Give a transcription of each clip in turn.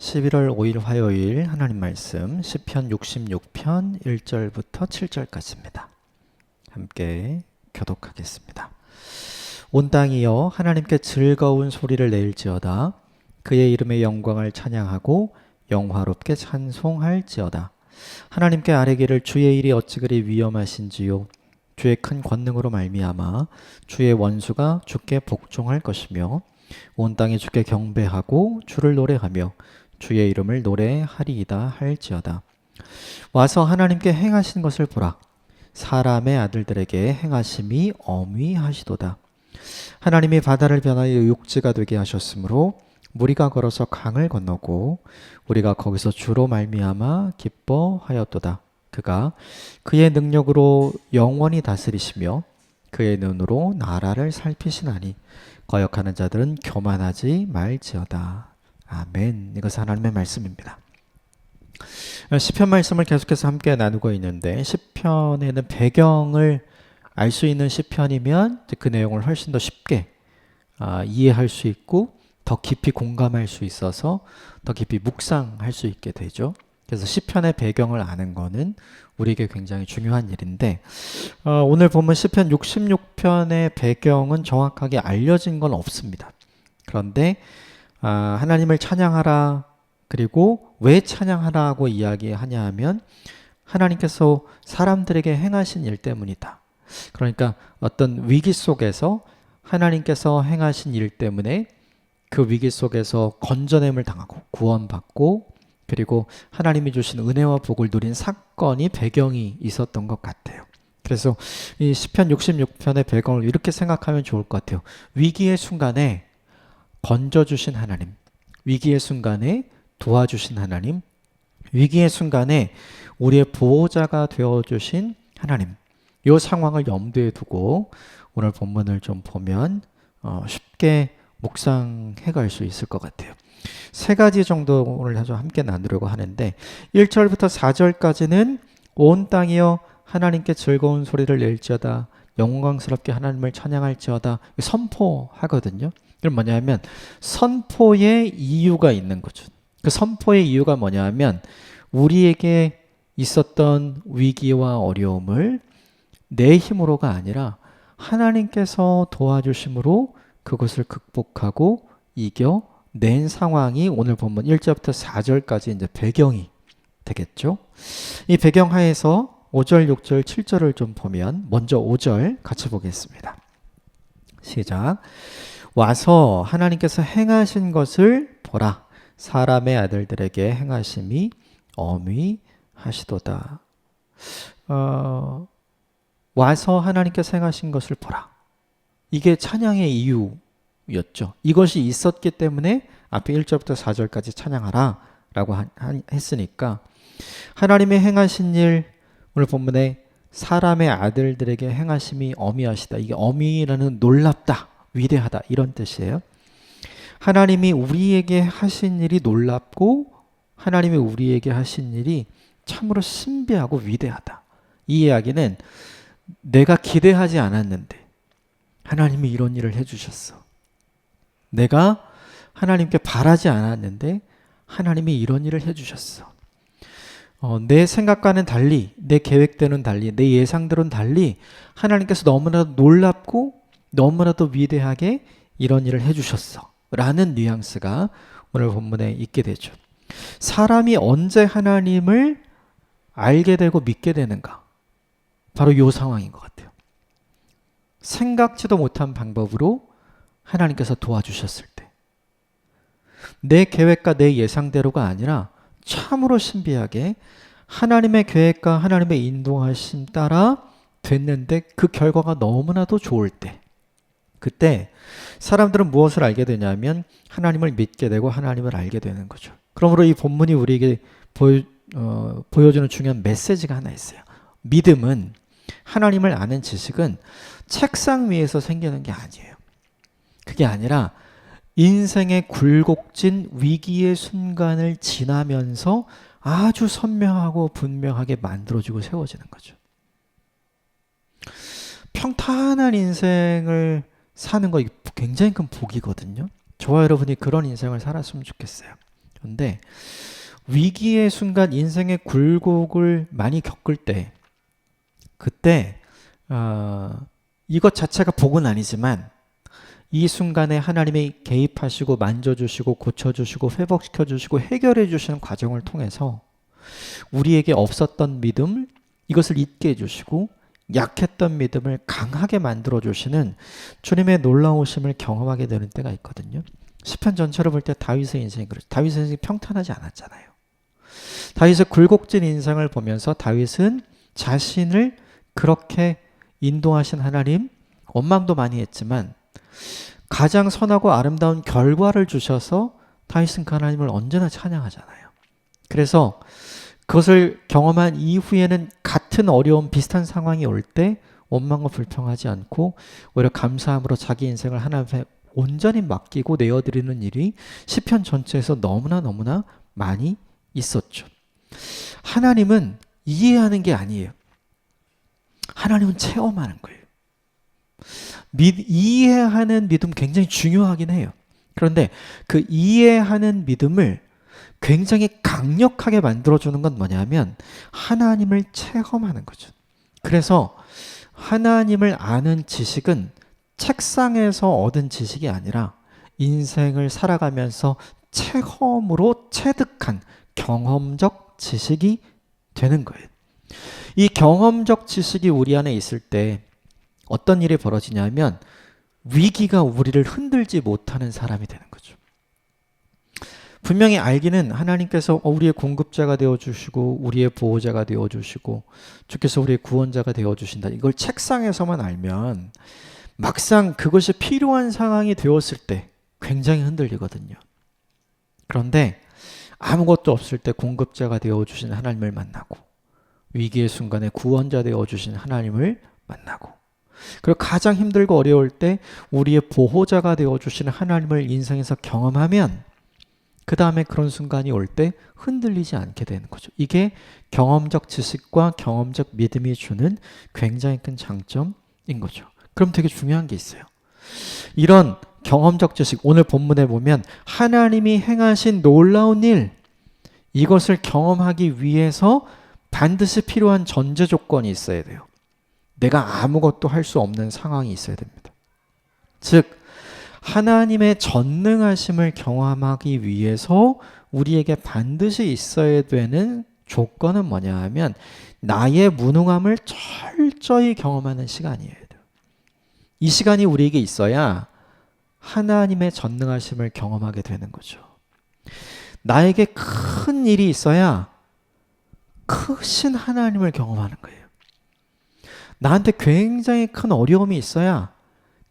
11월 5일 화요일 하나님 말씀 시편 66편 1절부터 7절까지입니다. 함께 교독하겠습니다. 온 땅이여 하나님께 즐거운 소리를 내일지어다. 그의 이름의 영광을 찬양하고 영화롭게 찬송할지어다. 하나님께 아뢰기를 주의 일이 어찌 그리 위험하신지요. 주의 큰 권능으로 말미암아 주의 원수가 주께 복종할 것이며 온 땅이 주께 경배하고 주를 노래하며 주의 이름을 노래하리이다 할지어다. 와서 하나님께 행하신 것을 보라. 사람의 아들들에게 행하심이 어미하시도다. 하나님이 바다를 변하여 육지가 되게 하셨으므로 무리가 걸어서 강을 건너고 우리가 거기서 주로 말미암아 기뻐하였도다. 그가 그의 능력으로 영원히 다스리시며 그의 눈으로 나라를 살피시나니 거역하는 자들은 교만하지 말지어다. 아멘. 이것은 하나님의 말씀입니다. 시편 말씀을 계속해서 함께 나누고 있는데, 시편에는 배경을 알 수 있는 시편이면 그 내용을 훨씬 더 쉽게 이해할 수 있고 더 깊이 공감할 수 있어서 더 깊이 묵상할 수 있게 되죠. 그래서 시편의 배경을 아는 거는 우리에게 굉장히 중요한 일인데, 오늘 보면 시편 66편의 배경은 정확하게 알려진 건 없습니다. 그런데 하나님을 찬양하라, 그리고 왜 찬양하라고 이야기하냐 하면 하나님께서 사람들에게 행하신 일 때문이다. 그러니까 어떤 위기 속에서 하나님께서 행하신 일 때문에 그 위기 속에서 건져냄을 당하고 구원받고 그리고 하나님이 주신 은혜와 복을 누린 사건이 배경이 있었던 것 같아요. 그래서 이 시편 66편의 배경을 이렇게 생각하면 좋을 것 같아요. 위기의 순간에 건져주신 하나님, 위기의 순간에 도와주신 하나님, 위기의 순간에 우리의 보호자가 되어주신 하나님, 이 상황을 염두에 두고 오늘 본문을 좀 보면 쉽게 묵상해 갈 수 있을 것 같아요. 세 가지 정도 오늘 함께 나누려고 하는데, 1절부터 4절까지는 온 땅이여 하나님께 즐거운 소리를 낼지어다, 영광스럽게 하나님을 찬양할지어다 선포하거든요. 그럼 뭐냐면 선포의 이유가 있는 거죠. 그 선포의 이유가 뭐냐면 우리에게 있었던 위기와 어려움을 내 힘으로가 아니라 하나님께서 도와주심으로 그것을 극복하고 이겨낸 상황이 오늘 본문 1절부터 4절까지 이제 배경이 되겠죠. 이 배경 하에서 5절, 6절, 7절을 좀 보면 먼저 5절 같이 보겠습니다. 시작. 와서 하나님께서 행하신 것을 보라. 사람의 아들들에게 행하심이 어미하시도다. 와서 하나님께서 행하신 것을 보라. 이게 찬양의 이유였죠. 이것이 있었기 때문에 앞에 1절부터 4절까지 찬양하라 라고 했으니까 하나님의 행하신 일, 오늘 본문에 사람의 아들들에게 행하심이 어미하시다. 이게 어미라는 놀랍다, 위대하다 이런 뜻이에요. 하나님이 우리에게 하신 일이 놀랍고 하나님이 우리에게 하신 일이 참으로 신비하고 위대하다. 이 이야기는 내가 기대하지 않았는데 하나님이 이런 일을 해주셨어. 내가 하나님께 바라지 않았는데 하나님이 이런 일을 해주셨어. 내 생각과는 달리, 내 계획대로는 달리, 내 예상대로는 달리 하나님께서 너무나도 놀랍고 너무나도 위대하게 이런 일을 해주셨어 라는 뉘앙스가 오늘 본문에 있게 되죠. 사람이 언제 하나님을 알게 되고 믿게 되는가? 바로 이 상황인 것 같아요. 생각지도 못한 방법으로 하나님께서 도와주셨을 때, 내 계획과 내 예상대로가 아니라 참으로 신비하게 하나님의 계획과 하나님의 인도하심 따라 됐는데 그 결과가 너무나도 좋을 때, 그때 사람들은 무엇을 알게 되냐면 하나님을 믿게 되고 하나님을 알게 되는 거죠. 그러므로 이 본문이 우리에게 보여주는 중요한 메시지가 하나 있어요. 믿음은, 하나님을 아는 지식은 책상 위에서 생기는 게 아니에요. 그게 아니라 인생의 굴곡진 위기의 순간을 지나면서 아주 선명하고 분명하게 만들어지고 세워지는 거죠. 평탄한 인생을 사는 거 굉장히 큰 복이거든요. 저와 여러분이 그런 인생을 살았으면 좋겠어요. 그런데 위기의 순간 인생의 굴곡을 많이 겪을 때 그때 이것 자체가 복은 아니지만 이 순간에 하나님이 개입하시고 만져주시고 고쳐주시고 회복시켜주시고 해결해주시는 과정을 통해서 우리에게 없었던 믿음 이것을 잊게 해주시고 약했던 믿음을 강하게 만들어주시는 주님의 놀라우심을 경험하게 되는 때가 있거든요. 시편 전체를 볼 때 다윗의 인생이 그렇죠. 다윗의 인생이 평탄하지 않았잖아요. 다윗의 굴곡진 인생을 보면서 다윗은 자신을 그렇게 인도하신 하나님 원망도 많이 했지만 가장 선하고 아름다운 결과를 주셔서 다윗은 그 하나님을 언제나 찬양하잖아요. 그래서 그것을 경험한 이후에는 같은 어려움 비슷한 상황이 올 때 원망과 불평하지 않고 오히려 감사함으로 자기 인생을 하나님께 온전히 맡기고 내어드리는 일이 시편 전체에서 너무나 많이 있었죠. 하나님은 이해하는 게 아니에요. 하나님은 체험하는 거예요. 이해하는 믿음 굉장히 중요하긴 해요. 그런데 그 이해하는 믿음을 굉장히 강력하게 만들어주는 건 뭐냐면 하나님을 체험하는 거죠. 그래서 하나님을 아는 지식은 책상에서 얻은 지식이 아니라 인생을 살아가면서 체험으로 체득한 경험적 지식이 되는 거예요. 이 경험적 지식이 우리 안에 있을 때 어떤 일이 벌어지냐면 위기가 우리를 흔들지 못하는 사람이 되는 거죠. 분명히 알기는 하나님께서 우리의 공급자가 되어주시고 우리의 보호자가 되어주시고 주께서 우리의 구원자가 되어주신다. 이걸 책상에서만 알면 막상 그것이 필요한 상황이 되었을 때 굉장히 흔들리거든요. 그런데 아무것도 없을 때 공급자가 되어주신 하나님을 만나고 위기의 순간에 구원자 되어주신 하나님을 만나고 그리고 가장 힘들고 어려울 때 우리의 보호자가 되어주시는 하나님을 인생에서 경험하면 그 다음에 그런 순간이 올 때 흔들리지 않게 되는 거죠. 이게 경험적 지식과 경험적 믿음이 주는 굉장히 큰 장점인 거죠. 그럼 되게 중요한 게 있어요. 이런 경험적 지식, 오늘 본문에 보면 하나님이 행하신 놀라운 일, 이것을 경험하기 위해서 반드시 필요한 전제 조건이 있어야 돼요. 내가 아무것도 할 수 없는 상황이 있어야 됩니다. 즉 하나님의 전능하심을 경험하기 위해서 우리에게 반드시 있어야 되는 조건은 뭐냐 하면 나의 무능함을 철저히 경험하는 시간이에요. 이 시간이 우리에게 있어야 하나님의 전능하심을 경험하게 되는 거죠. 나에게 큰 일이 있어야 크신 하나님을 경험하는 거예요. 나한테 굉장히 큰 어려움이 있어야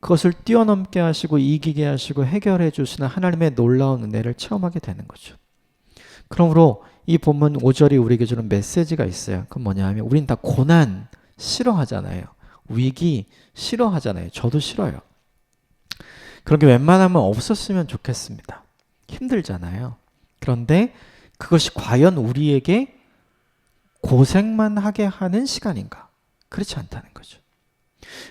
그것을 뛰어넘게 하시고 이기게 하시고 해결해 주시는 하나님의 놀라운 은혜를 체험하게 되는 거죠. 그러므로 이 본문 5절이 우리에게 주는 메시지가 있어요. 그건 뭐냐 하면 우린 다 고난 싫어하잖아요. 위기 싫어하잖아요. 저도 싫어요. 그런 게 웬만하면 없었으면 좋겠습니다. 힘들잖아요. 그런데 그것이 과연 우리에게 고생만 하게 하는 시간인가? 그렇지 않다는 거죠.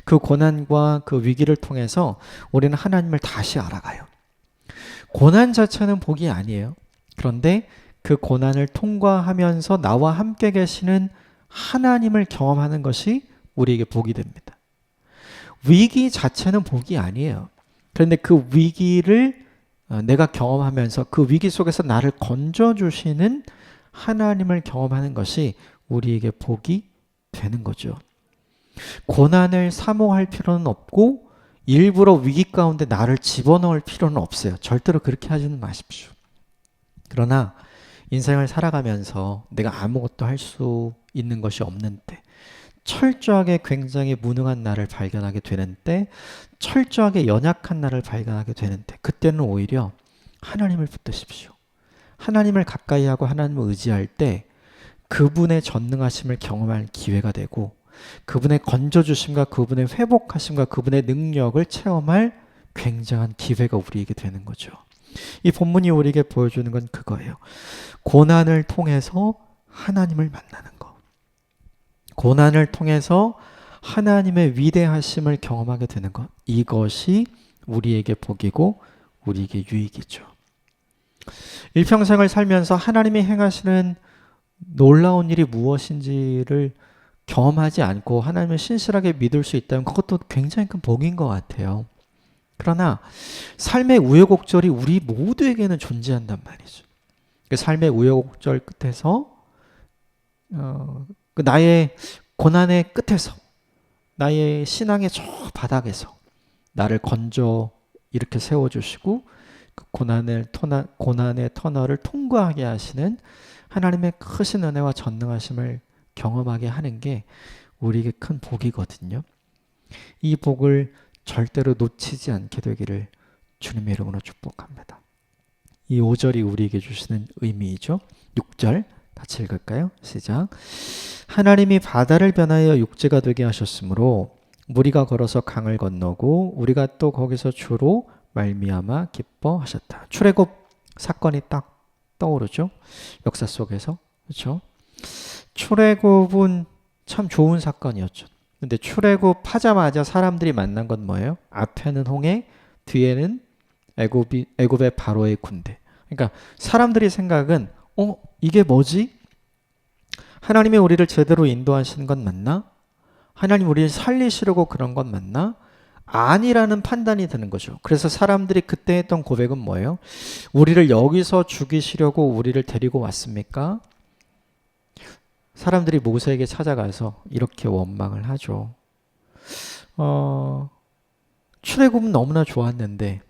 그 고난과 그 위기를 통해서 우리는 하나님을 다시 알아가요. 고난 자체는 복이 아니에요. 그런데 그 고난을 통과하면서 나와 함께 계시는 하나님을 경험하는 것이 우리에게 복이 됩니다. 위기 자체는 복이 아니에요. 그런데 그 위기를 내가 경험하면서 그 위기 속에서 나를 건져주시는 하나님을 경험하는 것이 우리에게 복이 되는 거죠. 고난을 사모할 필요는 없고 일부러 위기 가운데 나를 집어넣을 필요는 없어요. 절대로 그렇게 하지는 마십시오. 그러나 인생을 살아가면서 내가 아무것도 할 수 있는 것이 없는 때, 철저하게 굉장히 무능한 나를 발견하게 되는 때, 철저하게 연약한 나를 발견하게 되는 때, 그때는 오히려 하나님을 붙드십시오. 하나님을 가까이 하고 하나님을 의지할 때 그분의 전능하심을 경험할 기회가 되고 그분의 건져주심과 그분의 회복하심과 그분의 능력을 체험할 굉장한 기회가 우리에게 되는 거죠. 이 본문이 우리에게 보여주는 건 그거예요. 고난을 통해서 하나님을 만나는 것. 고난을 통해서 하나님의 위대하심을 경험하게 되는 것. 이것이 우리에게 복이고 우리에게 유익이죠. 일평생을 살면서 하나님이 행하시는 놀라운 일이 무엇인지를 경험하지 않고 하나님을 신실하게 믿을 수 있다면 그것도 굉장히 큰 복인 것 같아요. 그러나 삶의 우여곡절이 우리 모두에게는 존재한단 말이죠. 그 삶의 우여곡절 끝에서 그 나의 고난의 끝에서 나의 신앙의 저 바닥에서 나를 건져 이렇게 세워주시고 그 고난의 터널을 통과하게 하시는 하나님의 크신 은혜와 전능하심을 경험하게 하는 게 우리에게 큰 복이거든요. 이 복을 절대로 놓치지 않게 되기를 주님의 이름으로 축복합니다. 이 5절이 우리에게 주시는 의미이죠. 6절 같이 읽을까요? 시작. 하나님이 바다를 변하여 육지가 되게 하셨으므로 무리가 걸어서 강을 건너고 우리가 또 거기서 주로 말미암아 기뻐하셨다. 출애굽 사건이 딱 떠오르죠. 역사 속에서. 그렇죠? 출애굽은 참 좋은 사건이었죠. 근데 출애굽하자마자 사람들이 만난 건 뭐예요? 앞에는 홍해, 뒤에는 애굽의 바로의 군대. 그러니까 사람들이 생각은 이게 뭐지? 하나님이 우리를 제대로 인도하시는 건 맞나? 하나님 우리를 살리시려고 그런 건 맞나? 아니라는 판단이 드는 거죠. 그래서 사람들이 그때 했던 고백은 뭐예요? 우리를 여기서 죽이시려고 우리를 데리고 왔습니까? 사람들이 모세에게 찾아가서 이렇게 원망을 하죠. 출애굽은 너무나 좋았는데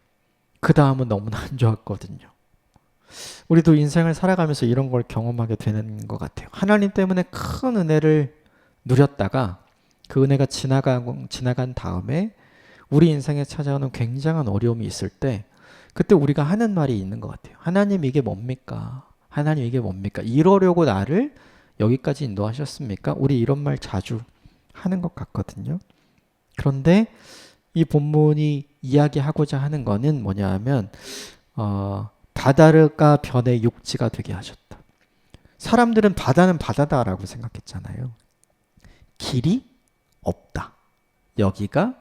그 다음은 너무나 안 좋았거든요. 우리도 인생을 살아가면서 이런 걸 경험하게 되는 것 같아요. 하나님 때문에 큰 은혜를 누렸다가 그 은혜가 지나간 다음에 우리 인생에 찾아오는 굉장한 어려움이 있을 때 그때 우리가 하는 말이 있는 것 같아요. 하나님 이게 뭡니까? 하나님 이게 뭡니까? 이러려고 나를 여기까지 인도하셨습니까? 우리 이런 말 자주 하는 것 같거든요. 그런데 이 본문이 이야기하고자 하는 거는 뭐냐 하면 바다가 변해 육지가 되게 하셨다. 사람들은 바다는 바다다라고 생각했잖아요. 길이 없다. 여기가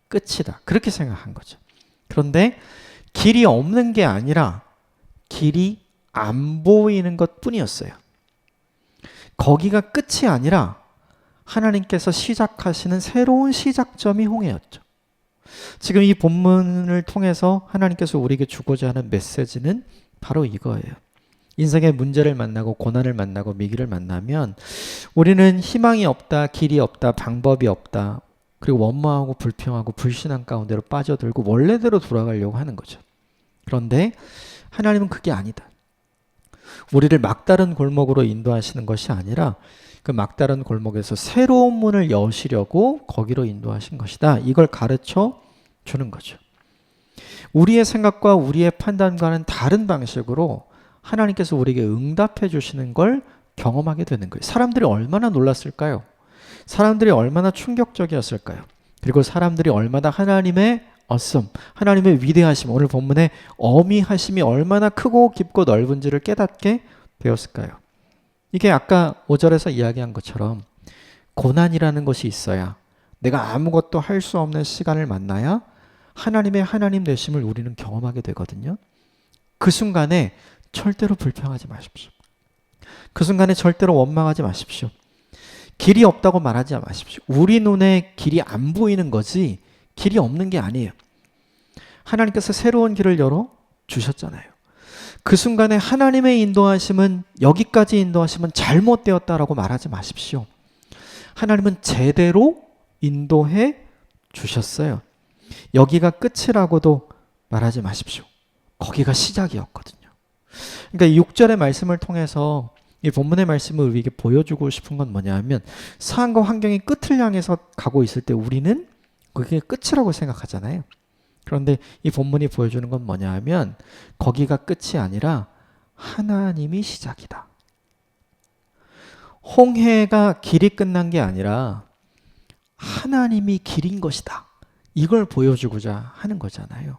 끝이다. 그렇게 생각한 거죠. 그런데 길이 없는 게 아니라 길이 안 보이는 것 뿐이었어요. 거기가 끝이 아니라 하나님께서 시작하시는 새로운 시작점이 홍해였죠. 지금 이 본문을 통해서 하나님께서 우리에게 주고자 하는 메시지는 바로 이거예요. 인생의 문제를 만나고 고난을 만나고 위기를 만나면 우리는 희망이 없다, 길이 없다, 방법이 없다, 그리고 원망하고 불평하고 불신앙 가운데로 빠져들고 원래대로 돌아가려고 하는 거죠. 그런데 하나님은 그게 아니다. 우리를 막다른 골목으로 인도하시는 것이 아니라 그 막다른 골목에서 새로운 문을 여시려고 거기로 인도하신 것이다. 이걸 가르쳐 주는 거죠. 우리의 생각과 우리의 판단과는 다른 방식으로 하나님께서 우리에게 응답해 주시는 걸 경험하게 되는 거예요. 사람들이 얼마나 놀랐을까요? 사람들이 얼마나 충격적이었을까요? 그리고 사람들이 얼마나 하나님의 awesome, 하나님의 위대하심, 오늘 본문의 어미하심이 얼마나 크고 깊고 넓은지를 깨닫게 되었을까요? 이게 아까 5절에서 이야기한 것처럼 고난이라는 것이 있어야, 내가 아무것도 할 수 없는 시간을 만나야 하나님의 하나님 되심을 우리는 경험하게 되거든요. 그 순간에 절대로 불평하지 마십시오. 그 순간에 절대로 원망하지 마십시오. 길이 없다고 말하지 마십시오. 우리 눈에 길이 안 보이는 거지 길이 없는 게 아니에요. 하나님께서 새로운 길을 열어 주셨잖아요. 그 순간에 하나님의 인도하심은, 여기까지 인도하심은 잘못되었다라고 말하지 마십시오. 하나님은 제대로 인도해 주셨어요. 여기가 끝이라고도 말하지 마십시오. 거기가 시작이었거든요. 그러니까 이 6절의 말씀을 통해서 이 본문의 말씀을 우리에게 보여주고 싶은 건 뭐냐 하면, 상황과 환경이 끝을 향해서 가고 있을 때 우리는 그게 끝이라고 생각하잖아요. 그런데 이 본문이 보여주는 건 뭐냐 하면 거기가 끝이 아니라 하나님이 시작이다. 홍해가 길이 끝난 게 아니라 하나님이 길인 것이다. 이걸 보여주고자 하는 거잖아요.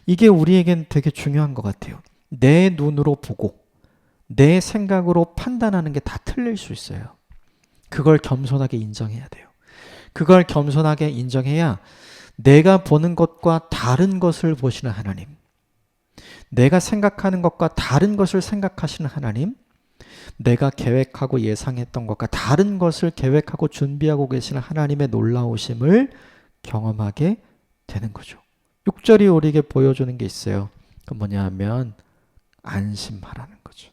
이게 우리에겐 되게 중요한 것 같아요. 내 눈으로 보고 내 생각으로 판단하는 게 다 틀릴 수 있어요. 그걸 겸손하게 인정해야 돼요. 그걸 겸손하게 인정해야 내가 보는 것과 다른 것을 보시는 하나님, 내가 생각하는 것과 다른 것을 생각하시는 하나님, 내가 계획하고 예상했던 것과 다른 것을 계획하고 준비하고 계시는 하나님의 놀라우심을 경험하게 되는 거죠. 6절이 우리에게 보여주는 게 있어요. 그 뭐냐 하면 안심하라는 거죠.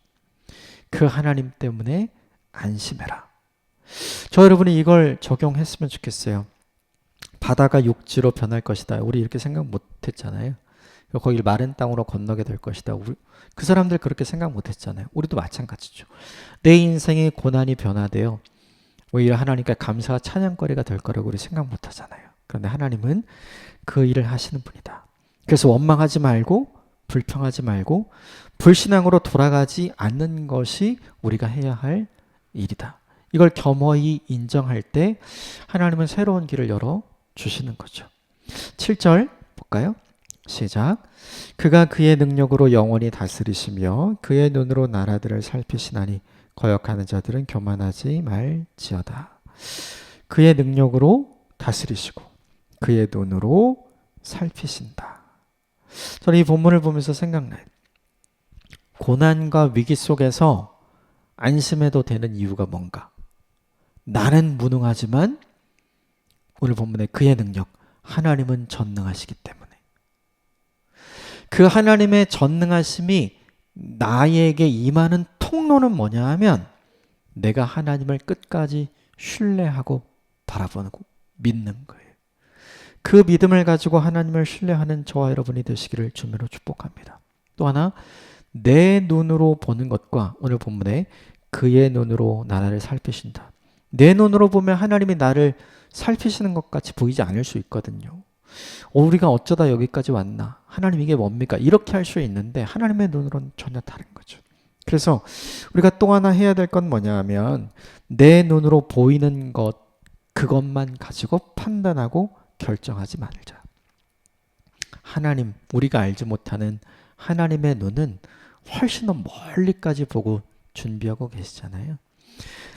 그 하나님 때문에 안심해라. 저 여러분이 이걸 적용했으면 좋겠어요. 바다가 육지로 변할 것이다. 우리 이렇게 생각 못 했잖아요. 거길 마른 땅으로 건너게 될 것이다. 그 사람들 그렇게 생각 못 했잖아요. 우리도 마찬가지죠. 내 인생의 고난이 변화되어 오히려 하나님께 감사와 찬양거리가 될 거라고 우리 생각 못 하잖아요. 그런데 하나님은 그 일을 하시는 분이다. 그래서 원망하지 말고 불평하지 말고 불신앙으로 돌아가지 않는 것이 우리가 해야 할 일이다. 이걸 겸허히 인정할 때 하나님은 새로운 길을 열어 주시는 거죠. 7절 볼까요? 시작. 그가 그의 능력으로 영원히 다스리시며 그의 눈으로 나라들을 살피시나니 거역하는 자들은 교만하지 말지어다. 그의 능력으로 다스리시고 그의 눈으로 살피신다. 저는 이 본문을 보면서 생각나요. 고난과 위기 속에서 안심해도 되는 이유가 뭔가? 나는 무능하지만 오늘 본문에 그의 능력, 하나님은 전능하시기 때문에 그 하나님의 전능하심이 나에게 임하는 통로는 뭐냐 하면 내가 하나님을 끝까지 신뢰하고 바라보고 믿는 거예요. 그 믿음을 가지고 하나님을 신뢰하는 저와 여러분이 되시기를 주님으로 축복합니다. 또 하나, 내 눈으로 보는 것과 오늘 본문에 그의 눈으로 나라를 살피신다. 내 눈으로 보면 하나님이 나를 살피시는 것 같이 보이지 않을 수 있거든요. 우리가 어쩌다 여기까지 왔나? 하나님 이게 뭡니까? 이렇게 할 수 있는데 하나님의 눈으로는 전혀 다른 거죠. 그래서 우리가 또 하나 해야 될 건 뭐냐 하면 내 눈으로 보이는 것, 그것만 가지고 판단하고 결정하지 말자. 하나님, 우리가 알지 못하는 하나님의 눈은 훨씬 더 멀리까지 보고 준비하고 계시잖아요.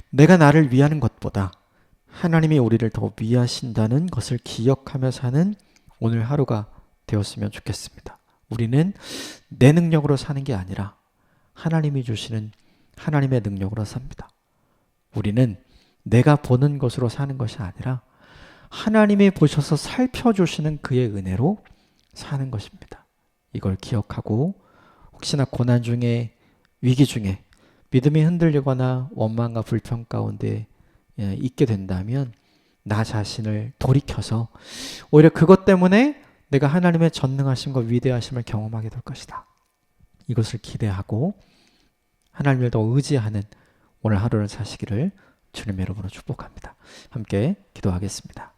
내가 나를 위하는 것보다 하나님이 우리를 더 위하신다는 것을 기억하며 사는 오늘 하루가 되었으면 좋겠습니다. 우리는 내 능력으로 사는 게 아니라 하나님이 주시는 하나님의 능력으로 삽니다. 우리는 내가 보는 것으로 사는 것이 아니라 하나님이 보셔서 살펴주시는 그의 은혜로 사는 것입니다. 이걸 기억하고 혹시나 고난 중에 위기 중에 믿음이 흔들리거나 원망과 불평 가운데 있게 된다면 나 자신을 돌이켜서 오히려 그것 때문에 내가 하나님의 전능하심과 위대하심을 경험하게 될 것이다. 이것을 기대하고 하나님을 더 의지하는 오늘 하루를 사시기를 주님의 이름으로 축복합니다. 함께 기도하겠습니다.